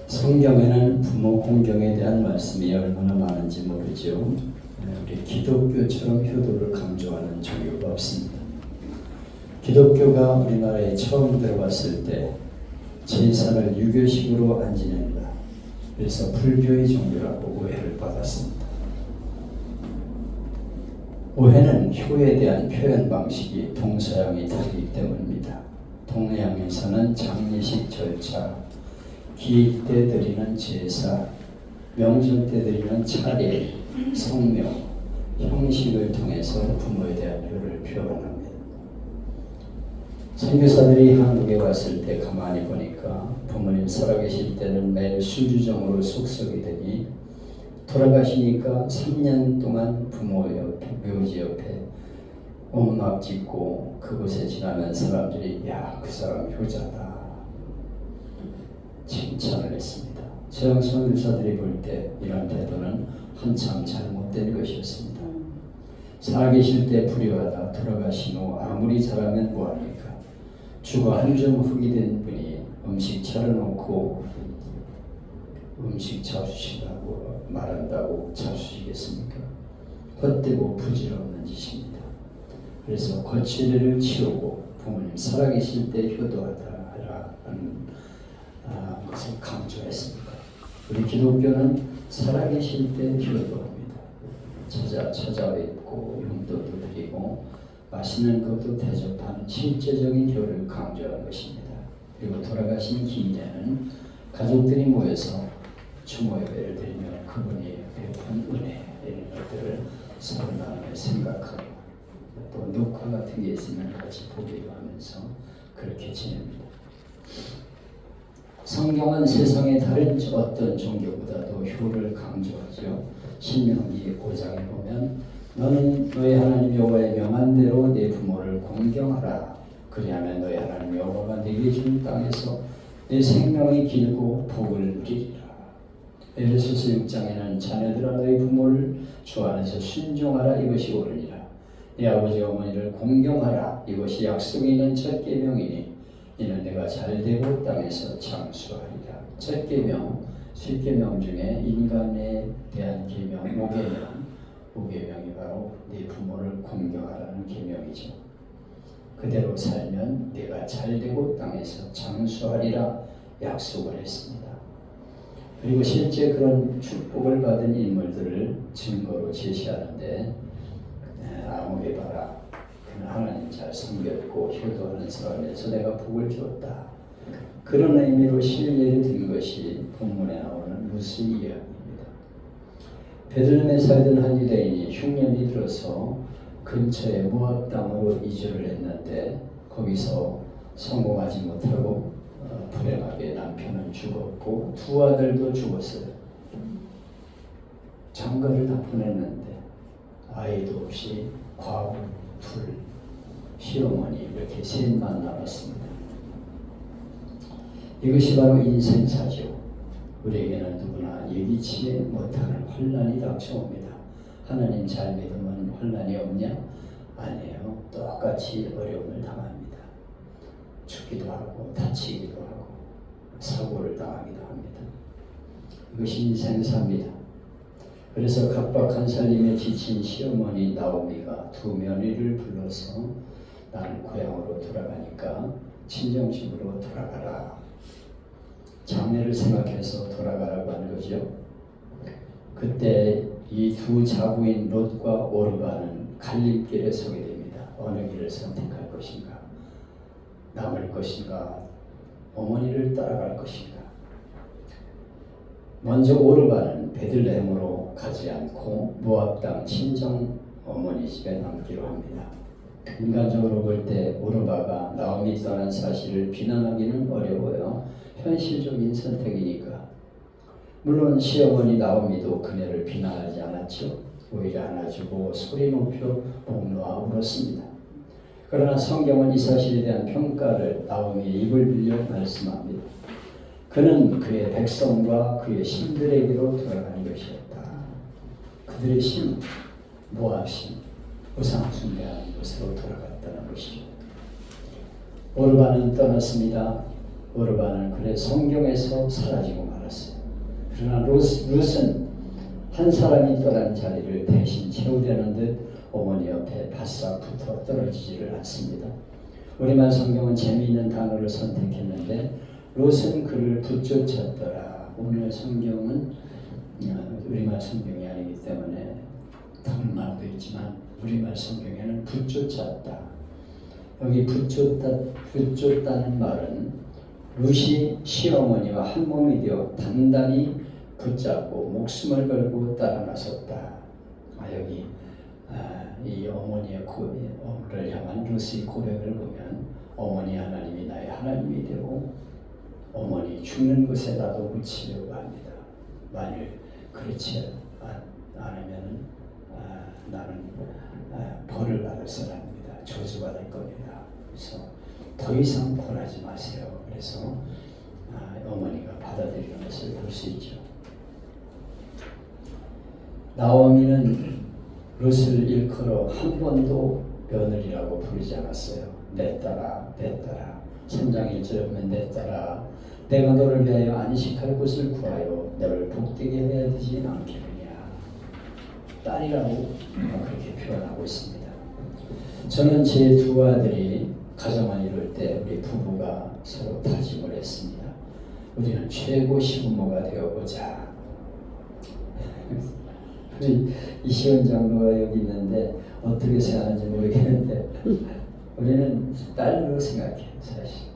성경에는 부모 공경에 대한 말씀이 얼마나 많은지 모르죠. 우리 기독교처럼 효도를 강조하는 종교가 없습니다. 기독교가 우리나라에 처음 들어왔을 때 제사를 유교식으로 안 지낸다. 그래서 불교의 종교라고 오해를 받았습니다. 오해는 효에 대한 표현 방식이 동서양이 다르기 때문입니다. 동양에서는 장례식 절차, 기일 때 드리는 제사, 명절 때 드리는 차례, 성명, 형식을 통해서 부모에 대한 효를 표현합니다. 선교사들이 한국에 왔을 때 가만히 보니까 부모님 살아계실 때는 매일 수주정으로 속썩이더니 돌아가시니까 3년 동안 부모 옆에, 묘지 옆에 온막 짓고 그곳에 지나면 사람들이 야, 그 사람 효자다 칭찬을 했습니다. 서양 선교사들이 볼 때 이런 태도는 한참 잘못된 것이었습니다. 살아계실 때 불효하다 돌아가신 후 아무리 잘하면 뭐합니까? 죽어 한 점 흙이 된 분이 음식 차려놓고 음식 잡수시라고 말한다고 잡수시겠습니까? 헛되고 부질없는 짓입니다. 그래서 거칠애를 치우고 부모님 살아계실 때 효도하다라는 것을 강조했습니다. 우리 기독교는 살아계실 때 효도합니다. 찾아뵙고 용도도 드리고 맛있는 것도 대접하는 실제적인 효를 강조한 것입니다. 그리고 돌아가신 기일에는 가족들이 모여서 추모 예배를 드리며 그분이 베푼 은혜 이런 것들을 서로 나누며 생각하고 또 녹화 같은 게 있으면 같이 보기도 하면서 그렇게 지냅니다. 성경은 세상의 다른 어떤 종교보다도 효를 강조하죠. 신명기 5장에 보면 너는 너희 하나님 여호와의 명한 대로 네 부모를 공경하라. 그리하면 너희 하나님 여호와가 네게 준 땅에서 내 생명이 길고 복을 누리리라. 에베소서 6장에는 자녀들아 너희 부모를 주 안에서 순종하라 이것이 옳으니라. 네 아버지 어머니를 공경하라 이것이 약속이 있는 첫 계명이니 이는 내가 잘되고 땅에서 장수하리라. 첫 계명, 10계명 중에 인간에 대한 계명 5계명이 바로 네 부모를 공경하라는 계명이죠. 그대로 살면 내가 잘되고 땅에서 장수하리라 약속을 했습니다. 그리고 실제 그런 축복을 받은 인물들을 증거로 제시하는데 아무개 봐라. 그는 하나님 잘 섬겼고 효도하는 사람에서 내가 복을 주었다. 그런 의미로 실례를 든 것이 본문에 나오는 루스 이야기입니다. 베들레헴에 살던 한 유대인이 흉년이 들어서 근처의 모압 땅으로 이주를 했는데 거기서 성공하지 못하고 불행하게 남편은 죽었고 두 아들도 죽었어요. 장가를 다 보냈는데 아이도 없이 과부, 둘, 시어머니 이렇게 셋만 남았습니다. 이것이 바로 인생사죠. 우리에게는 누구나 예기치 못하는 환난이 닥쳐옵니다. 하나님 잘 믿으면 환난이 없냐? 아니에요. 똑같이 어려움을 당합니다. 죽기도 하고 다치기도 하고 사고를 당하기도 합니다. 이것이 인생사입니다. 그래서 각박한 살림에 지친 시어머니 나오미가 두 며느리를 불러서 나는 고향으로 돌아가니까 친정집으로 돌아가라. 장례를 생각해서 돌아가라고 한 거죠. 그때 이 두 자부인 롯과 오르바는 갈림길에 서게 됩니다. 어느 길을 선택할 것인가? 남을 것인가? 어머니를 따라갈 것인가? 먼저 오르바는 베들레헴으로 가지 않고 모압 땅 친정 어머니 집에 남기로 합니다. 인간적으로 볼 때 오르바가 나오미 떠난 사실을 비난하기는 어려워요. 현실적인 선택이니까. 물론 시어머니 나오미도 그녀를 비난하지 않았죠. 오히려 안아주고 소리 높여 복노하 울었습니다. 그러나 성경은 이 사실에 대한 평가를 나오미의 입을 빌려 말씀합니다. 그는 그의 백성과 그의 신들에게로 돌아가는 것이었다. 그들의 신, 모압 신, 우상 숭배하는 곳으로 돌아갔다는 것이죠. 오르바는 떠났습니다. 오르반은 그래 성경에서 사라지고 말았어요. 그러나 룻은 한 사람이 떠난 자리를 대신 채우려는 듯 어머니 옆에 바싹 붙어 떨어지지를 않습니다. 우리말 성경은 재미있는 단어를 선택했는데 롯은 그를 붙쫓았더라. 오늘 성경은 우리말 성경이 아니기 때문에 다른 말도 있지만 우리말 성경에는 붙쫓았다. 여기 붙쫓다는 말은 룻이 시어머니와 한 몸이 되어 단단히 붙잡고 목숨을 걸고 따라 나섰다. 여기 이 어머니의 어머니를 향한 룻의 고백을 보면 어머니 하나님이 나의 하나님이 되고 어머니 죽는 곳에 나도 묻히려고 합니다. 만일 그렇지 않으면 나는 벌을 받을 사람입니다. 저주받을 겁니다. 그래서 더 이상 권하지 마세요. 그래서 어머니가 받아들이는 것을 볼 수 있죠. 나오미는 룻을 일컬어 한 번도 며느리라고 부르지 않았어요. 내 딸아, 내 딸아. 3장 1절에 보면 내 딸아, 내가 너를 위하여 안식할 곳을 구하여 너를 복되게 해야 되지 않겠느냐. 딸이라고 그렇게 표현하고 있습니다. 저는 제 두 아들이 가정을 이룰 때 우리 부부가 서로 다짐을 했습니다. 우리는 최고 시부모가 되어보자. 우리 이시원 장로가 여기 있는데 어떻게 생각하는지 모르겠는데 우리는 딸로 생각해요. 사실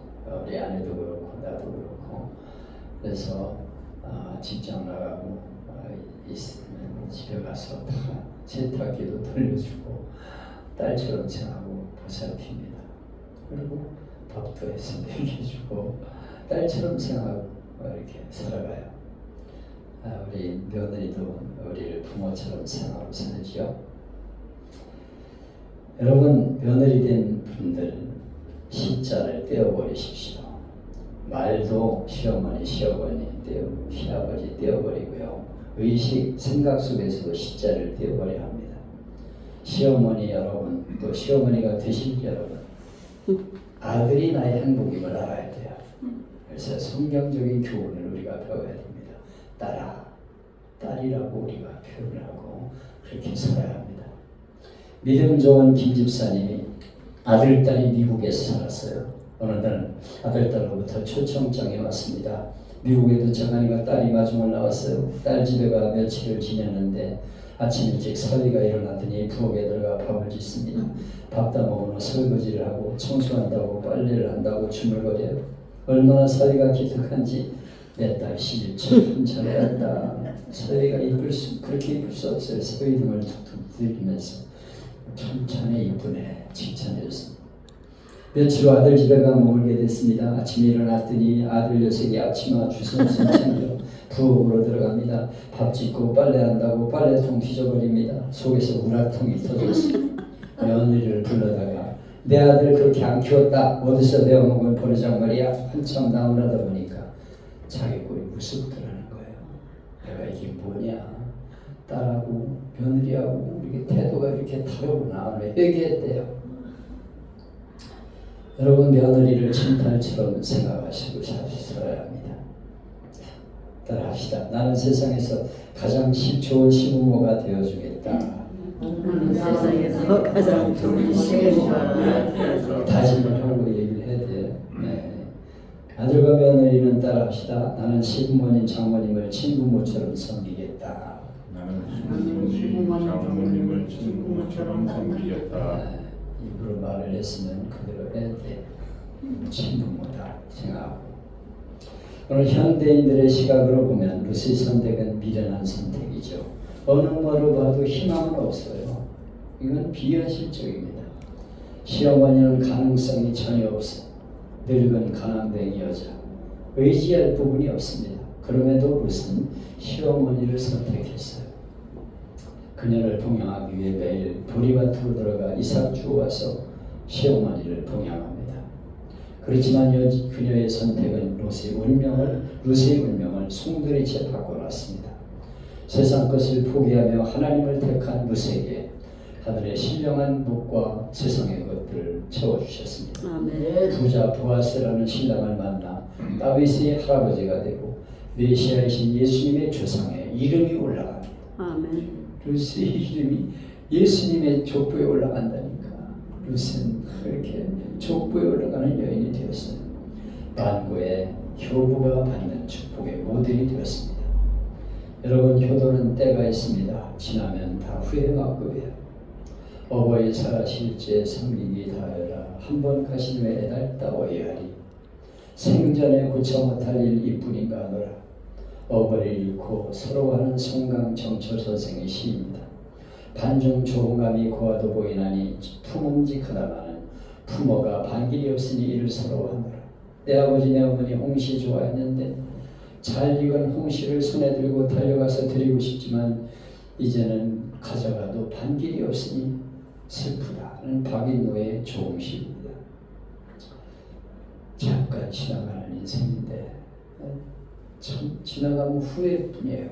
우리 아내도 그렇고 나도 그렇고. 그래서 직장 나가고 있으면 집에 가서 다 세탁기도 돌려주고 딸처럼 생각하고 보살핍니다. 그리고 밥도 해서 먹여주고 딸처럼 생각하고 이렇게 살아가요. 우리 며느리도 우리를 부모처럼 생각하고 살지요. 여러분, 며느리 된 분들 시자를 떼어버리십시오. 말도 시어머니, 시아버지 떼어버리고요. 의식, 생각 속에서도 시자를 떼어버려야 합니다. 시어머니 여러분, 또 시어머니가 되실 여러분, 아들이 나의 행복임을 알아야 돼요. 그래서 성경적인 교훈을 우리가 배워야 됩니다. 딸아, 딸이라고 우리가 표현을 하고 그렇게 살아야 합니다. 믿음 좋은 김 집사님이 아들, 딸이 미국에서 살았어요. 어느 날 아들, 딸로부터 초청장이 왔습니다. 미국에도 정한이가 딸이 마중을 나왔어요. 딸 집에 가 며칠을 지냈는데 아침 일찍 사위가 일어나더니 부엌에 들어가 밥을 짓습니다. 밥 다 먹은 후 설거지를 하고 청소한다고 빨래를 한다고 주물거려요. 얼마나 사위가 기특한지 내 딸 시집 참 잘한다. 사위가 그렇게 이쁠 수 없어요. 사위 등을 툭툭 들이면서 참 자네 이쁘네 칭찬해줬습니다. 며칠 후 아들 집에 가 머물게 됐습니다. 아침에 일어났더니 아들 녀석이 앞치마 주섬섬 챙겨 부엌으로 들어갑니다. 밥 짓고 빨래한다고 빨래통 뒤져버립니다. 속에서 우라통이 터졌습니다. 며느리를 불러다가 내 아들 그렇게 안 키웠다. 어디서 배워먹은 버르장말이야. 한참 나무라다 보니까 자기 꼴이 무섭더라는 거예요. 내가 이게 뭐냐. 딸하고 며느리하고 이렇게 태도가 이렇게 다르구나. 회개했대요. 여러분, 며느리를 친딸처럼 생각하시고 살아야 합니다. 따라합시다. 나는 세상에서 가장 좋은 시부모가 되어주겠다. 세상에서 가장 좋은 시부모가 되어주겠다. 다짐을 하고 얘기를 해야 돼요. 네. 아들과 며느리는 따라합시다. 나는 시부모님, 장모님을 친부모처럼 섬기겠다. 나는 시부모님, 장모님을 친부모처럼 섬기겠다. 입으로 말을 했으면 그대로 해야 돼. 친부모다 생각하고. 오늘 현대인들의 시각으로 보면 룻의 선택은 미련한 선택이죠. 어느 뭐로 봐도 희망은 없어요. 이건 비현실적입니다. 시어머니는 가능성이 전혀 없어. 늙은 가난뱅이 여자. 의지할 부분이 없습니다. 그럼에도 룻은 시어머니를 선택했어요. 그녀를 봉양하기 위해 매일 보리밭으로 들어가 이삭 주워와서 시어머니를 봉양합니다. 그렇지만 그녀의 선택은 룻의 운명을 송두리째 바꿔놨습니다. 세상 것을 포기하며 하나님을 택한 룻에게 하늘의 신령한 복과 세상의 것들을 채워주셨습니다. 아멘. 부자 보아스라는 신랑을 만나 다윗의 할아버지가 되고 메시아이신 예수님의 조상에 이름이 올라갑니다. 아멘. 루스의 이름이 예수님의 족보에 올라간다니까. 루스는 그렇게 족보에 올라가는 여인이 되었어요. 만고의 효부가 받는 축복의 모델이 되었습니다. 여러분, 효도는 때가 있습니다. 지나면 다 후회막급이에요. 어버이 살아실제 섬기기 다하여라. 한번 가신 후에 애달다 오해하리. 생전에 고쳐 못할 일 이뿐인가 하노라. 어버이를 잃고 서러워하는 송강 정철 선생의 시입니다. 반중 조음감이 고와도 보이나니 품음직하다마는 부모가 반길이 없으니 이를 서러워하노라. 내 아버지 내 어머니 홍시 좋아했는데 잘 익은 홍시를 손에 들고 달려가서 드리고 싶지만 이제는 가져가도 반길이 없으니 슬프다는 박인노의 조음시입니다. 잠깐 지나가는 인생인데 참 지나가면 후회뿐이에요.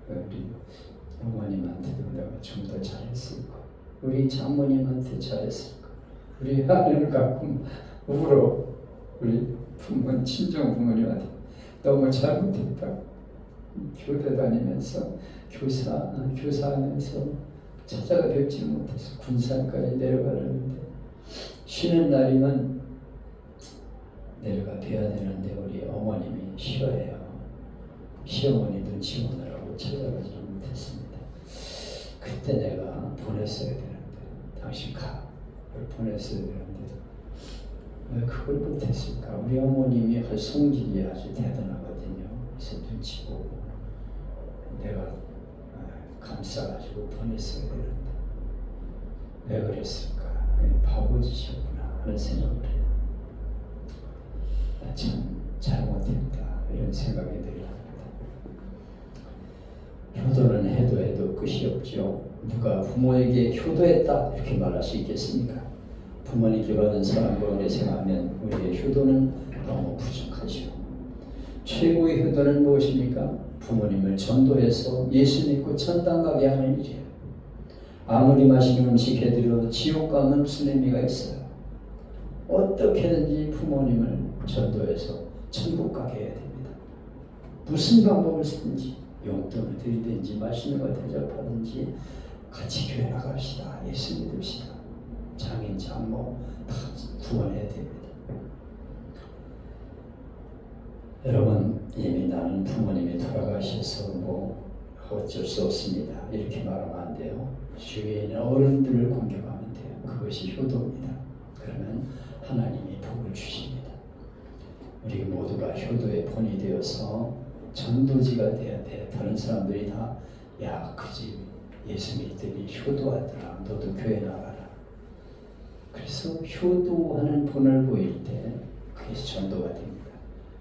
우리 어머님한테도 내가 좀 더 잘했을까, 우리 장모님한테 잘했을까, 우리 하늘을 가끔 울어. 우리 부모님, 친정 부모님한테 너무 잘못했다. 교대 다니면서 교사하면서 찾아가 뵙지 못해서 군산까지 내려가려는데 쉬는 날이면 내려가 뵈야 되는데 우리 어머님이 싫어해요. 시어머니 눈치 보느라고 찾아가지 못했습니다. 그때 내가 보냈어야 되는데, 당신 가, 그걸 보냈어야 되는데 왜 그걸 못했을까? 우리 어머님이 할 성질이 아주 대단하거든요. 그래서 눈치 보고 내가 감싸가지고 보냈어야 되는데 왜 그랬을까? 바보짓이었구나 하는 생각을 해요. 참 잘못했다 이런 생각이 들어요. 효도는 해도 끝이 없죠. 누가 부모에게 효도했다 이렇게 말할 수 있겠습니까? 부모님께 받은 사랑과 은혜 생각하면 우리의 효도는 너무 부족하죠. 최고의 효도는 무엇입니까? 부모님을 전도해서 예수 믿고 천당 가게 하는 일이에요. 아무리 맛있는 음식 해드려도 지옥 가면 무슨 의미가 있어요? 어떻게든지 부모님을 전도해서 천국 가게 해야 됩니다. 무슨 방법을 쓰든지, 용돈을 드리든지 맛있는 걸 대접하든지 같이 교회 나갑시다. 예수 믿읍시다. 장인 장모 다 구원해야 됩니다. 여러분, 이미 나는 부모님이 돌아가셔서 어쩔 수 없습니다 이렇게 말하면 안 돼요. 주위에 있는 어른들을 공경하면 돼요. 그것이 효도입니다. 그러면 하나님이 복을 주십니다. 우리 모두가 효도의 본이 되어서 전도지가 돼야 돼. 다른 사람들이 다 야, 그 집 예수 믿더니 효도하더라. 너도 교회 나가라. 그래서 효도하는 본을 보일 때 그게 전도가 됩니다.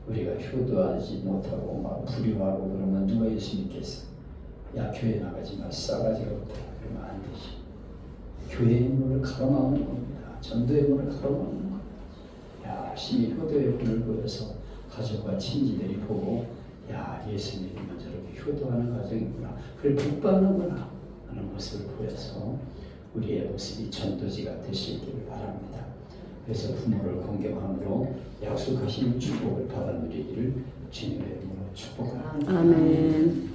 우리가 효도하지 못하고 막 불효하고 그러면 누가 예수 믿겠어? 야, 교회 나가지 마. 싸가지가 없다. 그러면 안 되지. 교회의 문을 가로막는 겁니다. 전도의 문을 가로막는 겁니다. 열심히 효도의 본을 보여서 가족과 친지들이 보고 야, 예수 믿으면 저렇게 효도하는 가정이구나. 그걸 복받는구나 하는 모습을 보여서 우리의 모습이 전도지가 될 수 있기를 바랍니다. 그래서 부모를 공경함으로 약속하신 축복을 받아 누리기를 주님의 이름으로 축복합니다. 아멘.